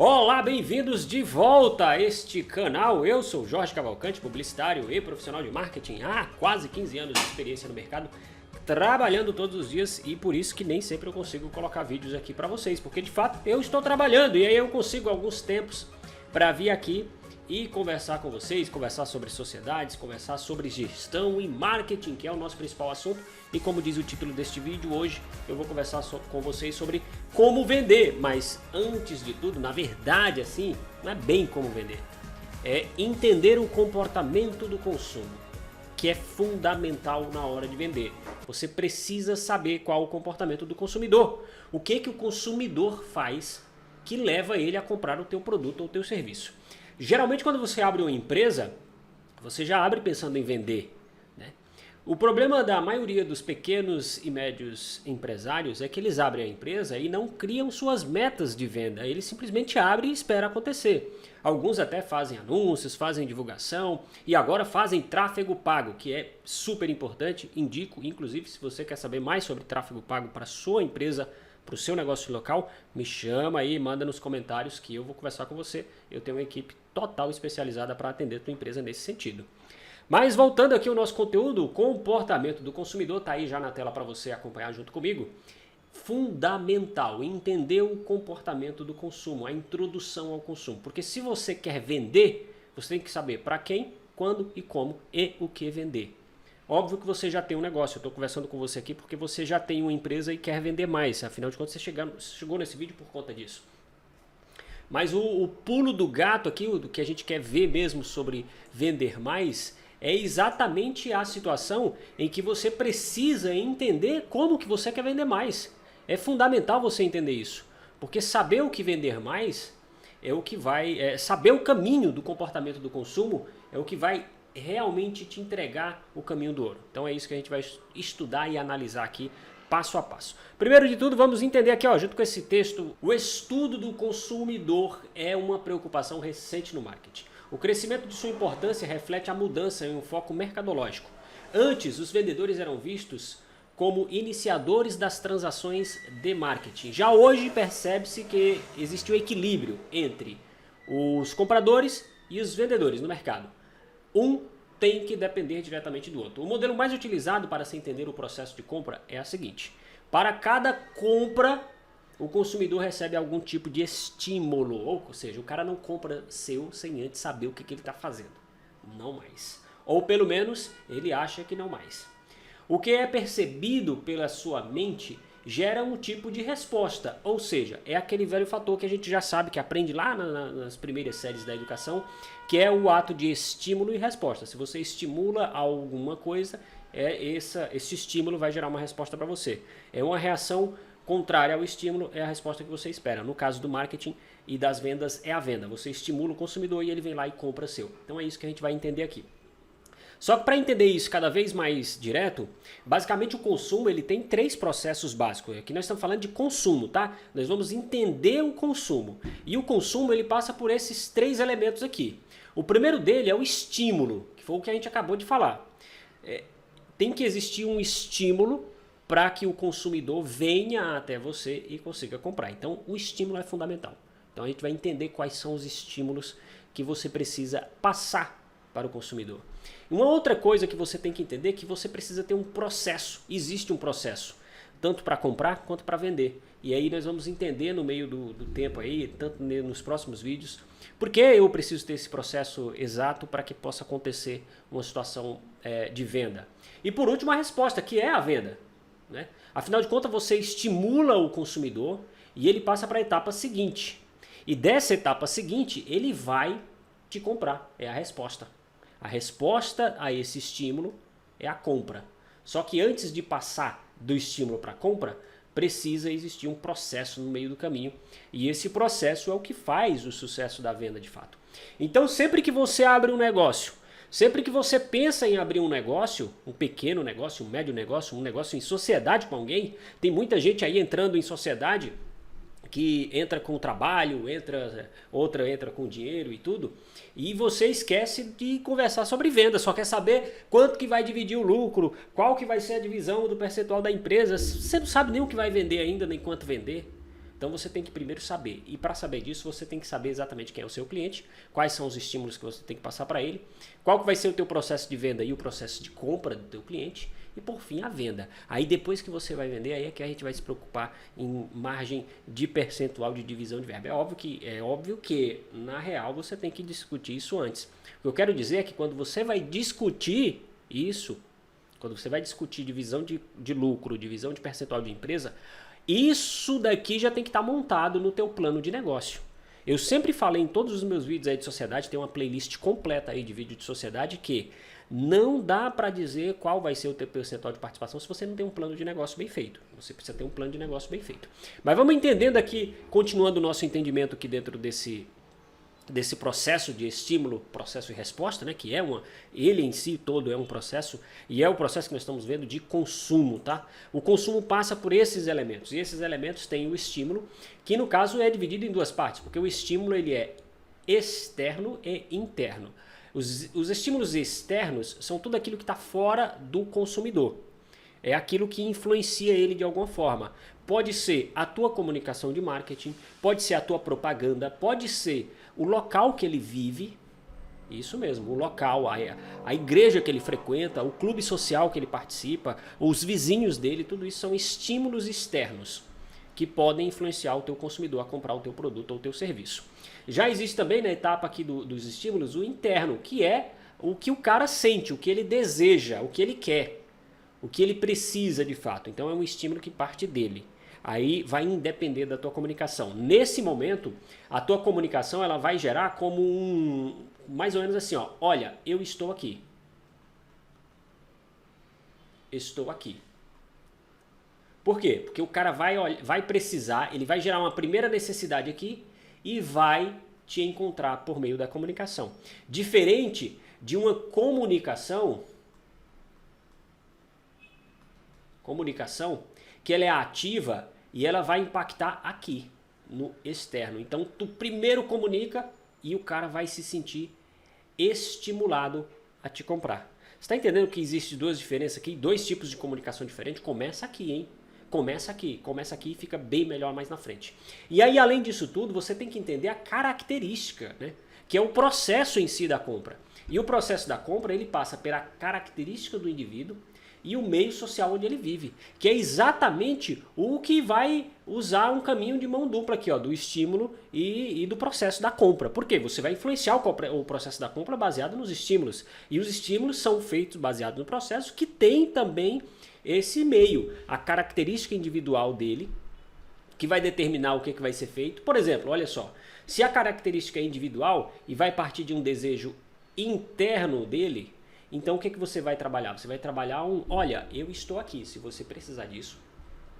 Olá, bem-vindos de volta a este canal. Eu sou Jorge Cavalcante, publicitário e profissional de marketing há quase 15 anos de experiência no mercado, trabalhando todos os dias e por isso que nem sempre eu consigo colocar vídeos aqui para vocês, porque de fato eu estou trabalhando e aí eu consigo alguns tempos para vir aqui e conversar com vocês, conversar sobre sociedades, conversar sobre gestão e marketing, que é o nosso principal assunto. E como diz o título deste vídeo, hoje eu vou conversar com vocês sobre como vender. Mas antes de tudo, na verdade assim, não é bem como vender. É entender o comportamento do consumo, que é fundamental na hora de vender. Você precisa saber qual é o comportamento do consumidor. O que o consumidor faz que leva ele a comprar o teu produto ou o teu serviço. Geralmente quando você abre uma empresa, você já abre pensando em vender, né? O problema da maioria dos pequenos e médios empresários é que eles abrem a empresa e não criam suas metas de venda. Eles simplesmente abrem e esperam acontecer. Alguns até fazem anúncios, fazem divulgação e agora fazem tráfego pago, que é super importante. Indico, inclusive, se você quer saber mais sobre tráfego pago para a sua empresa, para o seu negócio local, me chama aí, manda nos comentários que eu vou conversar com você. Eu tenho uma equipe total especializada para atender a tua empresa nesse sentido. Mas voltando aqui ao nosso conteúdo, o comportamento do consumidor está aí já na tela para você acompanhar junto comigo. Fundamental entender o comportamento do consumo, a introdução ao consumo. Porque se você quer vender, você tem que saber para quem, quando e como e o que vender. Óbvio que você já tem um negócio, eu estou conversando com você aqui porque você já tem uma empresa e quer vender mais. Afinal de contas, você chegou nesse vídeo por conta disso. Mas o pulo do gato aqui, do que a gente quer ver mesmo sobre vender mais, é exatamente a situação em que você precisa entender como que você quer vender mais. É fundamental você entender isso, porque saber o que vender mais é o que vai... saber o caminho do comportamento do consumo é o que vai realmente te entregar o caminho do ouro. Então é isso que a gente vai estudar e analisar aqui passo a passo. Primeiro de tudo, vamos entender aqui, ó, junto com esse texto, o estudo do consumidor é uma preocupação recente no marketing. O crescimento de sua importância reflete a mudança em um foco mercadológico. Antes, os vendedores eram vistos como iniciadores das transações de marketing. Já hoje percebe-se que existe um equilíbrio entre os compradores e os vendedores no mercado. Um tem que depender diretamente do outro. O modelo mais utilizado para se entender o processo de compra é a seguinte. Para cada compra, o consumidor recebe algum tipo de estímulo. Ou seja, o cara não compra seu sem antes saber o que ele está fazendo. Não mais. Ou pelo menos ele acha que não mais. O que é percebido pela sua mente gera um tipo de resposta, ou seja, é aquele velho fator que a gente já sabe, que aprende lá nas primeiras séries da educação, que é o ato de estímulo e resposta. Se você estimula alguma coisa, esse estímulo vai gerar uma resposta para você. É uma reação contrária ao estímulo, é a resposta que você espera. No caso do marketing e das vendas, é a venda. Você estimula o consumidor e ele vem lá e compra seu. Então é isso que a gente vai entender aqui. Só que para entender isso cada vez mais direto, basicamente o consumo ele tem três processos básicos. Aqui nós estamos falando de consumo, tá? Nós vamos entender o consumo. E o consumo ele passa por esses três elementos aqui. O primeiro dele é o estímulo, que foi o que a gente acabou de falar. Tem que existir um estímulo para que o consumidor venha até você e consiga comprar. Então o estímulo é fundamental. Então a gente vai entender quais são os estímulos que você precisa passar para o consumidor. Uma outra coisa que você tem que entender é que você precisa ter um processo. Existe um processo, tanto para comprar quanto para vender. E aí nós vamos entender no meio do tempo aí, tanto nos próximos vídeos, porque eu preciso ter esse processo exato para que possa acontecer uma situação de venda. E por último a resposta, que é a venda, né? Afinal de contas você estimula o consumidor e ele passa para a etapa seguinte. E dessa etapa seguinte ele vai te comprar, é a resposta. A resposta a esse estímulo é a compra. Só que antes de passar do estímulo para a compra, precisa existir um processo no meio do caminho. E esse processo é o que faz o sucesso da venda de fato. Então sempre que você abre um negócio, sempre que você pensa em abrir um negócio, um pequeno negócio, um médio negócio, um negócio em sociedade com alguém, tem muita gente aí entrando em sociedade que entra com o trabalho, outra entra com dinheiro e tudo, e você esquece de conversar sobre venda, só quer saber quanto que vai dividir o lucro, qual que vai ser a divisão do percentual da empresa, você não sabe nem o que vai vender ainda, nem quanto vender. Então você tem que primeiro saber, e para saber disso você tem que saber exatamente quem é o seu cliente, quais são os estímulos que você tem que passar para ele, qual que vai ser o teu processo de venda e o processo de compra do teu cliente, e por fim a venda. Aí depois que você vai vender, aí é que a gente vai se preocupar em margem de percentual de divisão de verba. É óbvio que na real você tem que discutir isso antes. O que eu quero dizer é que quando você vai discutir isso, quando você vai discutir divisão de lucro, divisão de percentual de empresa, isso daqui já tem que estar montado no teu plano de negócio. Eu sempre falei em todos os meus vídeos aí de sociedade, tem uma playlist completa aí de vídeo de sociedade, que não dá para dizer qual vai ser o teu percentual de participação se você não tem um plano de negócio bem feito. Você precisa ter um plano de negócio bem feito. Mas vamos entendendo aqui, continuando o nosso entendimento aqui dentro desse processo de estímulo, processo e resposta, né, que ele em si todo é um processo, e é o processo que nós estamos vendo de consumo, tá? O consumo passa por esses elementos, e esses elementos têm o estímulo, que no caso é dividido em duas partes, porque o estímulo ele é externo e interno. Os estímulos externos são tudo aquilo que está fora do consumidor. É aquilo que influencia ele de alguma forma. Pode ser a tua comunicação de marketing, pode ser a tua propaganda, pode ser o local que ele vive, isso mesmo, o local, a igreja que ele frequenta, o clube social que ele participa, os vizinhos dele, tudo isso são estímulos externos que podem influenciar o teu consumidor a comprar o teu produto ou o teu serviço. Já existe também na etapa aqui dos estímulos o interno, que é o que o cara sente, o que ele deseja, o que ele quer, o que ele precisa de fato. Então é um estímulo que parte dele. Aí vai depender da tua comunicação. Nesse momento, a tua comunicação ela vai gerar como mais ou menos assim, ó, olha, eu estou aqui. Estou aqui. Por quê? Porque o cara vai precisar, ele vai gerar uma primeira necessidade aqui e vai te encontrar por meio da comunicação. Diferente de uma comunicação que ela é ativa e ela vai impactar aqui, no externo. Então, tu primeiro comunica e o cara vai se sentir estimulado a te comprar. Você está entendendo que existe duas diferenças aqui? Dois tipos de comunicação diferentes? Começa aqui, hein? Começa aqui e fica bem melhor mais na frente. E aí, além disso tudo, você tem que entender a característica, né? Que é o processo em si da compra. E o processo da compra, ele passa pela característica do indivíduo e o meio social onde ele vive, que é exatamente o que vai usar um caminho de mão dupla aqui, ó, do estímulo e do processo da compra. Por quê? Você vai influenciar o processo da compra baseado nos estímulos, e os estímulos são feitos baseado no processo que tem também esse meio, a característica individual dele, que vai determinar o que vai ser feito. Por exemplo, olha só, se a característica é individual e vai partir de um desejo interno dele, então o que você vai trabalhar? Você vai trabalhar olha, eu estou aqui, se você precisar disso,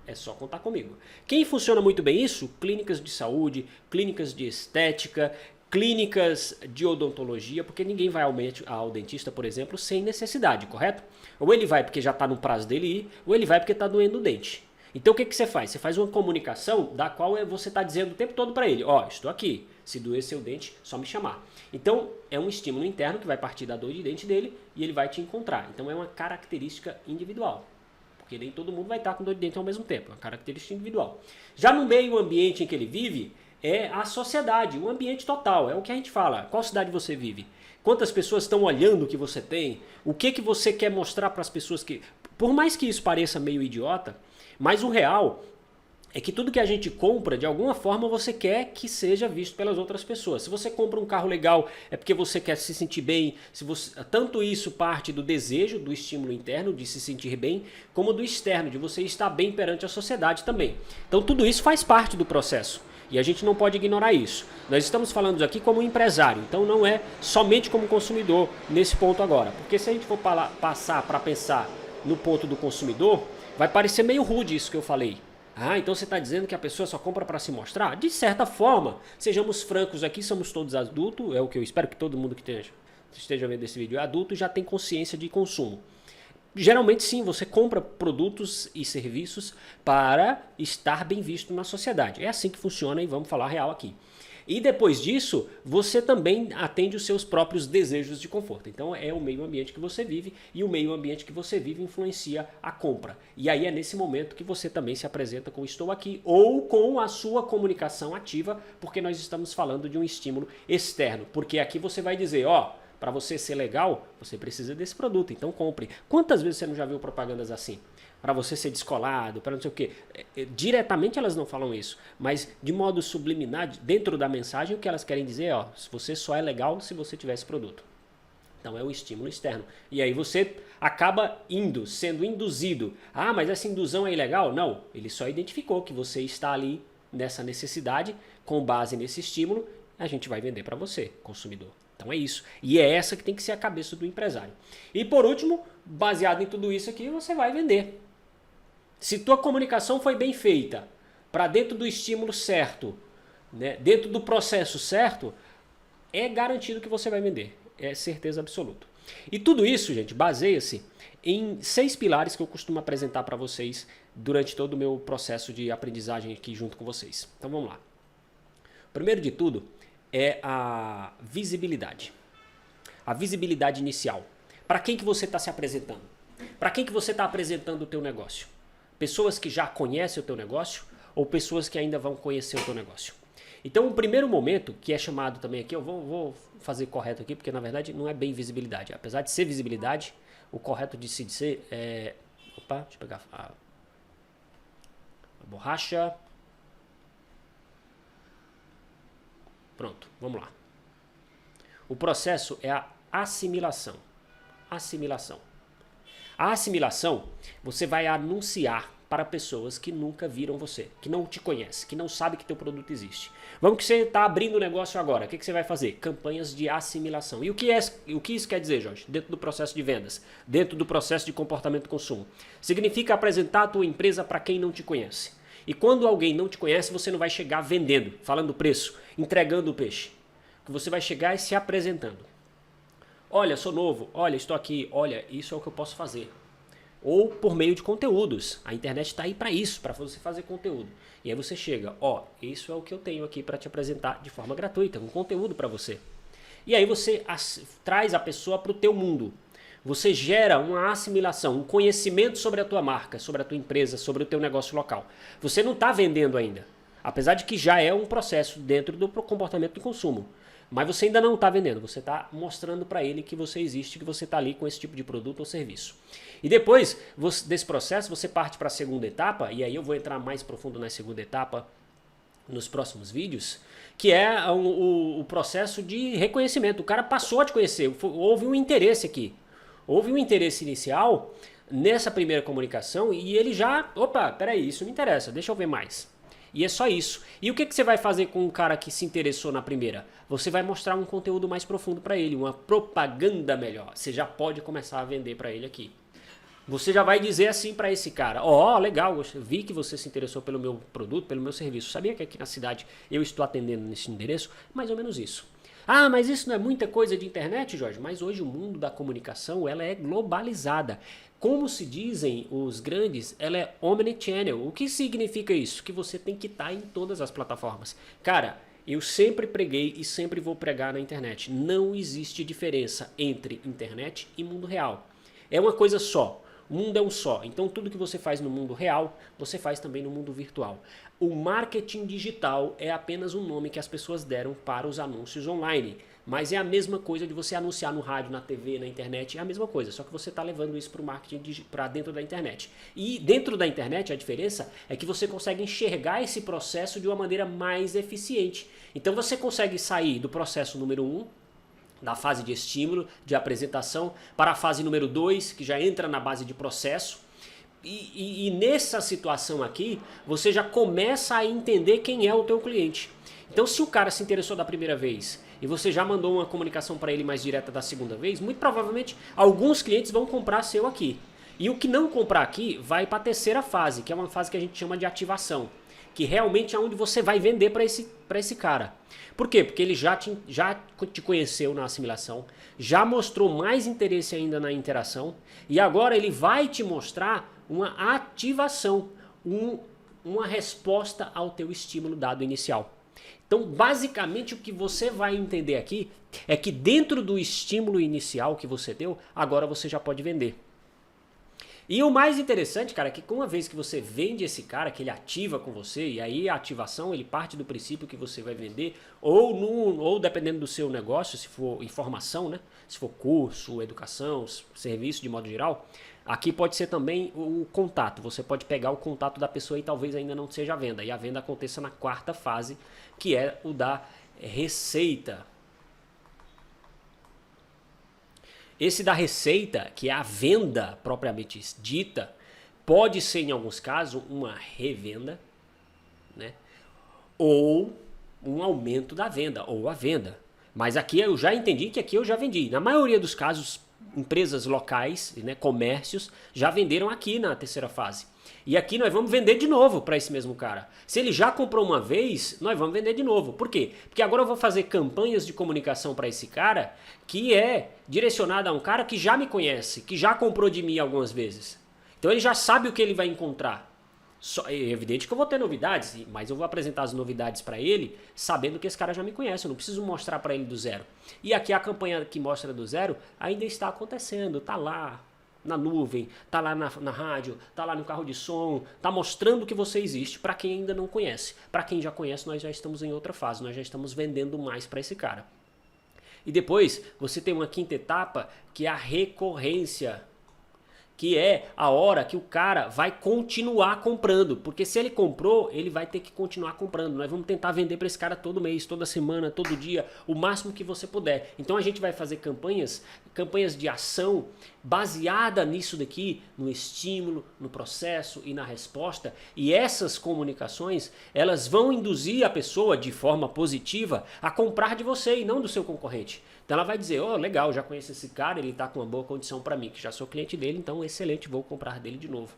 é só contar comigo. Quem funciona muito bem isso? Clínicas de saúde, clínicas de estética, clínicas de odontologia, porque ninguém vai ao dentista, por exemplo, sem necessidade, correto? Ou ele vai porque já está no prazo dele ir, ou ele vai porque está doendo o dente. Então o que você faz? Você faz uma comunicação da qual você está dizendo o tempo todo para ele, ó, estou aqui, se doer seu dente, só me chamar. Então é um estímulo interno que vai partir da dor de dente dele e ele vai te encontrar. Então é uma característica individual, porque nem todo mundo vai estar com dor de dente ao mesmo tempo, é uma característica individual. Já no meio ambiente em que ele vive, é a sociedade, o ambiente total, é o que a gente fala. Qual cidade você vive? Quantas pessoas estão olhando o que você tem? O que você quer mostrar para as pessoas que... Por mais que isso pareça meio idiota, mas o real é que tudo que a gente compra, de alguma forma você quer que seja visto pelas outras pessoas. Se você compra um carro legal, é porque você quer se sentir bem. Tanto isso parte do desejo, do estímulo interno, de se sentir bem, como do externo, de você estar bem perante a sociedade também. Então tudo isso faz parte do processo. E a gente não pode ignorar isso. Nós estamos falando aqui como empresário, então não é somente como consumidor nesse ponto agora. Porque se a gente for passar para pensar no ponto do consumidor, vai parecer meio rude isso que eu falei. Ah, então você está dizendo que a pessoa só compra para se mostrar? De certa forma, sejamos francos aqui, somos todos adultos, é o que eu espero que todo mundo que esteja vendo esse vídeo é adulto e já tem consciência de consumo. Geralmente sim, você compra produtos e serviços para estar bem visto na sociedade. É assim que funciona e vamos falar real aqui. E depois disso, você também atende os seus próprios desejos de conforto. Então é o meio ambiente que você vive e o meio ambiente que você vive influencia a compra. E aí é nesse momento que você também se apresenta com estou aqui ou com a sua comunicação ativa, porque nós estamos falando de um estímulo externo. Porque aqui você vai dizer, ó, para você ser legal, você precisa desse produto, então compre. Quantas vezes você não já viu propagandas assim? Para você ser descolado, para não sei o quê. Diretamente elas não falam isso, mas de modo subliminar, dentro da mensagem, o que elas querem dizer é, ó, você só é legal se você tiver esse produto. Então é o estímulo externo. E aí você acaba sendo induzido. Ah, mas essa indução é ilegal? Não, ele só identificou que você está ali nessa necessidade, com base nesse estímulo, a gente vai vender para você, consumidor. Então é isso. E é essa que tem que ser a cabeça do empresário. E por último, baseado em tudo isso aqui, você vai vender. Se tua comunicação foi bem feita, para dentro do estímulo certo, né, dentro do processo certo, é garantido que você vai vender. É certeza absoluta. E tudo isso, gente, baseia-se em 6 pilares que eu costumo apresentar para vocês durante todo o meu processo de aprendizagem aqui junto com vocês. Então vamos lá. Primeiro de tudo é a visibilidade. A visibilidade inicial. Para quem que você está se apresentando? Para quem que você está apresentando o teu negócio? Pessoas que já conhecem o teu negócio ou pessoas que ainda vão conhecer o teu negócio? Então, o primeiro momento, que é chamado também aqui, eu vou fazer correto aqui, porque na verdade não é bem visibilidade. Apesar de ser visibilidade, o correto de se dizer é... Opa, deixa eu pegar a borracha. Pronto, vamos lá. O processo é a assimilação. Assimilação. A assimilação, você vai anunciar para pessoas que nunca viram você, que não te conhecem, que não sabem que teu produto existe. Vamos que você está abrindo o negócio agora, o que você vai fazer? Campanhas de assimilação. E o que isso quer dizer, Jorge? Dentro do processo de vendas, dentro do processo de comportamento de consumo. Significa apresentar a tua empresa para quem não te conhece. E quando alguém não te conhece, você não vai chegar vendendo, falando preço, entregando o peixe. Você vai chegar e se apresentando. Olha, sou novo, olha, estou aqui, olha, isso é o que eu posso fazer. Ou por meio de conteúdos. A internet está aí para isso, para você fazer conteúdo. E aí você chega, ó, isso é o que eu tenho aqui para te apresentar de forma gratuita, um conteúdo para você. E aí você traz a pessoa para o teu mundo. Você gera uma assimilação, um conhecimento sobre a tua marca, sobre a tua empresa, sobre o teu negócio local. Você não está vendendo ainda, apesar de que já é um processo dentro do comportamento do consumo. Mas você ainda não está vendendo, você está mostrando para ele que você existe, que você está ali com esse tipo de produto ou serviço. E depois desse processo você parte para a segunda etapa, e aí eu vou entrar mais profundo na segunda etapa nos próximos vídeos, que é o processo de reconhecimento. O cara passou a te conhecer, houve um interesse aqui. Houve um interesse inicial nessa primeira comunicação e ele já, opa, peraí, isso me interessa, deixa eu ver mais. E é só isso. E o que você vai fazer com o cara que se interessou na primeira? Você vai mostrar um conteúdo mais profundo para ele, uma propaganda melhor. Você já pode começar a vender para ele aqui. Você já vai dizer assim para esse cara, ó, legal, eu vi que você se interessou pelo meu produto, pelo meu serviço. Sabia que aqui na cidade eu estou atendendo nesse endereço? Mais ou menos isso. Ah, mas isso não é muita coisa de internet, Jorge? Mas hoje o mundo da comunicação ela é globalizada. Como se dizem os grandes, ela é omnichannel. O que significa isso? Que você tem que estar em todas as plataformas. Cara, eu sempre preguei e sempre vou pregar na internet. Não existe diferença entre internet e mundo real. É uma coisa só. O mundo é um só. Então tudo que você faz no mundo real, você faz também no mundo virtual. O marketing digital é apenas um nome que as pessoas deram para os anúncios online. Mas é a mesma coisa de você anunciar no rádio, na TV, na internet, é a mesma coisa, só que você está levando isso para o marketing para dentro da internet. E dentro da internet a diferença é que você consegue enxergar esse processo de uma maneira mais eficiente. Então você consegue sair do processo número 1, da fase de estímulo, de apresentação, para a fase número 2, que já entra na base de processo. E nessa situação aqui, você já começa a entender quem é o teu cliente. Então se o cara se interessou da primeira vez e você já mandou uma comunicação para ele mais direta da segunda vez, muito provavelmente alguns clientes vão comprar seu aqui. E o que não comprar aqui vai para a terceira fase, que é uma fase que a gente chama de ativação. Que realmente é onde você vai vender para esse cara. Por quê? Porque ele já te conheceu na assimilação, já mostrou mais interesse ainda na interação e agora ele vai te mostrar uma ativação, uma resposta ao teu estímulo dado inicial. Então, basicamente, o que você vai entender aqui é que dentro do estímulo inicial que você deu, agora você já pode vender. E o mais interessante, cara, é que uma vez que você vende esse cara, que ele ativa com você, e aí a ativação ele parte do princípio que você vai vender, ou dependendo do seu negócio, se for informação, né? Se for curso, educação, serviço de modo geral, aqui pode ser também o contato. Você pode pegar o contato da pessoa e talvez ainda não seja a venda. E a venda aconteça na quarta fase, que é o da receita. Esse da receita, que é a venda propriamente dita, pode ser em alguns casos uma revenda, né? Ou um aumento da venda, ou a venda. Mas aqui eu já entendi que aqui eu já vendi. Na maioria dos casos, empresas locais, né, comércios, já venderam aqui na terceira fase. E aqui nós vamos vender de novo para esse mesmo cara. Se ele já comprou uma vez, nós vamos vender de novo. Por quê? Porque agora eu vou fazer campanhas de comunicação para esse cara que é direcionada a um cara que já me conhece, que já comprou de mim algumas vezes. Então ele já sabe o que ele vai encontrar. É evidente que eu vou ter novidades, mas eu vou apresentar as novidades para ele sabendo que esse cara já me conhece, eu não preciso mostrar para ele do zero. E aqui a campanha que mostra do zero ainda está acontecendo, está lá na nuvem, está lá na rádio, está lá no carro de som, está mostrando que você existe para quem ainda não conhece. Para quem já conhece, nós já estamos em outra fase, nós já estamos vendendo mais para esse cara. E depois você tem uma quinta etapa que é a recorrência, que é a hora que o cara vai continuar comprando, porque se ele comprou, ele vai ter que continuar comprando. Nós vamos tentar vender para esse cara todo mês, toda semana, todo dia, o máximo que você puder. Então a gente vai fazer campanhas de ação baseada nisso daqui, no estímulo, no processo e na resposta. E essas comunicações, elas vão induzir a pessoa de forma positiva a comprar de você e não do seu concorrente. Então ela vai dizer, oh, legal, já conheço esse cara, ele está com uma boa condição para mim, que já sou cliente dele, então excelente, vou comprar dele de novo.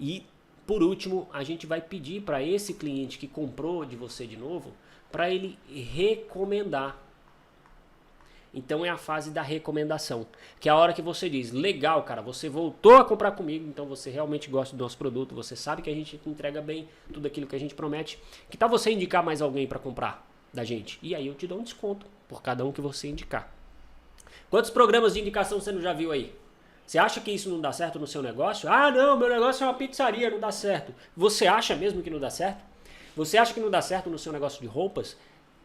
E por último, a gente vai pedir para esse cliente que comprou de você de novo, para ele recomendar. Então é a fase da recomendação, que é a hora que você diz, legal, cara, você voltou a comprar comigo, então você realmente gosta do nosso produto, você sabe que a gente entrega bem tudo aquilo que a gente promete. Que tal você indicar mais alguém para comprar da gente? E aí eu te dou um desconto por cada um que você indicar. Quantos programas de indicação você não já viu aí? Você acha que isso não dá certo no seu negócio? Ah, não, meu negócio é uma pizzaria, não dá certo. Você acha mesmo que não dá certo? Você acha que não dá certo no seu negócio de roupas?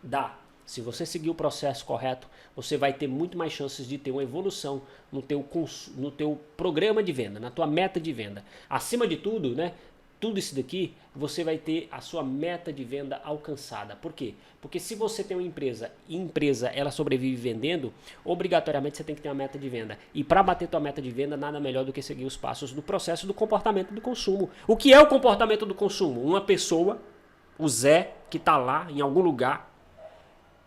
Dá. Se você seguir o processo correto, você vai ter muito mais chances de ter uma evolução no teu programa de venda, na tua meta de venda. Acima de tudo, né? Tudo isso daqui, você vai ter a sua meta de venda alcançada. Por quê? Porque se você tem uma empresa e empresa ela sobrevive vendendo, obrigatoriamente você tem que ter uma meta de venda. E para bater tua meta de venda, nada melhor do que seguir os passos do processo do comportamento do consumo. O que é o comportamento do consumo? Uma pessoa, o Zé, que está lá em algum lugar,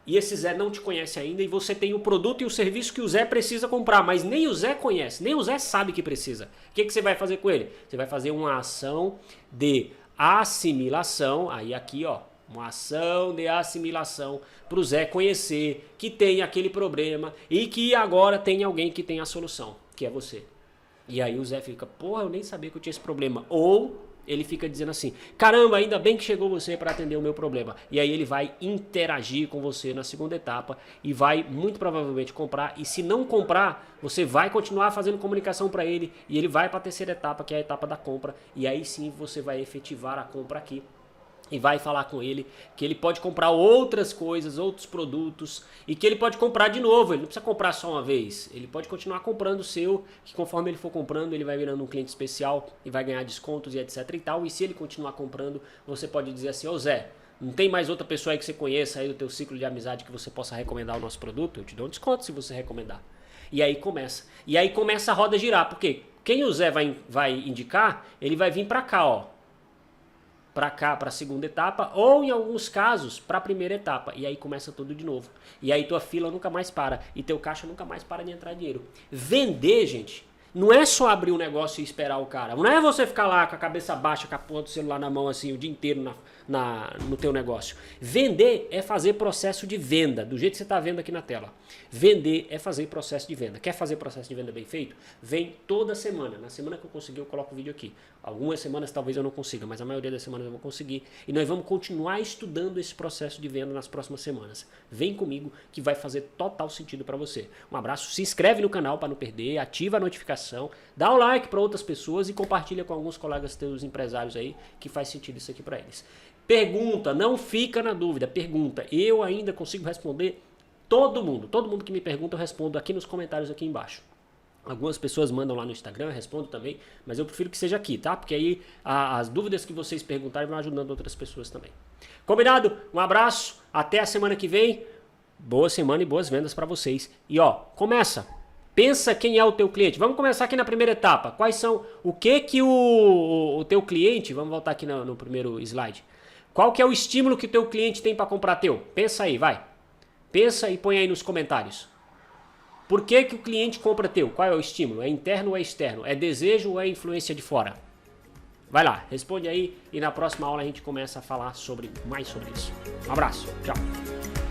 e esse Zé não te conhece ainda, e você tem o produto e o serviço que o Zé precisa comprar, mas nem o Zé conhece, nem o Zé sabe que precisa. O que você vai fazer com ele? Você vai fazer uma ação de assimilação, aí aqui ó, uma ação de assimilação para o Zé conhecer que tem aquele problema e que agora tem alguém que tem a solução, que é você. E aí o Zé fica, porra, eu nem sabia que eu tinha esse problema. Ou ele fica dizendo assim, caramba, ainda bem que chegou você para atender o meu problema. E aí ele vai interagir com você na segunda etapa e vai muito provavelmente comprar. E se não comprar, você vai continuar fazendo comunicação para ele e ele vai para a terceira etapa, que é a etapa da compra. E aí sim você vai efetivar a compra aqui. E vai falar com ele que ele pode comprar outras coisas, outros produtos, e que ele pode comprar de novo, ele não precisa comprar só uma vez, ele pode continuar comprando o seu, que conforme ele for comprando, ele vai virando um cliente especial e vai ganhar descontos e etc e tal, e se ele continuar comprando, você pode dizer assim, ô Zé, não tem mais outra pessoa aí que você conheça aí do teu ciclo de amizade que você possa recomendar o nosso produto? Eu te dou um desconto se você recomendar. E aí começa a roda girar, porque quem o Zé vai indicar, ele vai vir para cá, ó, para cá, para a segunda etapa, ou em alguns casos, para a primeira etapa. E aí começa tudo de novo. E aí tua fila nunca mais para. E teu caixa nunca mais para de entrar dinheiro. Vender, gente, não é só abrir um negócio e esperar o cara. Não é você ficar lá com a cabeça baixa, com a porra do celular na mão assim o dia inteiro no teu negócio. Vender é fazer processo de venda, do jeito que você está vendo aqui na tela. Vender é fazer processo de venda. Quer fazer processo de venda bem feito? Vem toda semana. Na semana que eu conseguir, eu coloco o vídeo aqui. Algumas semanas talvez eu não consiga, mas a maioria das semanas eu vou conseguir. E nós vamos continuar estudando esse processo de venda nas próximas semanas. Vem comigo que vai fazer total sentido para você. Um abraço, se inscreve no canal para não perder, ativa a notificação, dá um like para outras pessoas e compartilha com alguns colegas teus empresários aí que faz sentido isso aqui para eles. Pergunta, não fica na dúvida, pergunta. Eu ainda consigo responder todo mundo que me pergunta eu respondo aqui nos comentários aqui embaixo. Algumas pessoas mandam lá no Instagram, eu respondo também, mas eu prefiro que seja aqui, tá? Porque aí as dúvidas que vocês perguntarem vão ajudando outras pessoas também. Combinado? Um abraço, até a semana que vem. Boa semana e boas vendas para vocês. E ó, começa. Pensa quem é o teu cliente. Vamos começar aqui na primeira etapa. Quais são, o que o teu cliente, vamos voltar aqui no primeiro slide. Qual que é o estímulo que o teu cliente tem para comprar teu? Pensa aí, vai. Pensa e põe aí nos comentários. Por que o cliente compra teu? Qual é o estímulo? É interno ou é externo? É desejo ou é influência de fora? Vai lá, responde aí e na próxima aula a gente começa a falar mais sobre isso. Um abraço, tchau.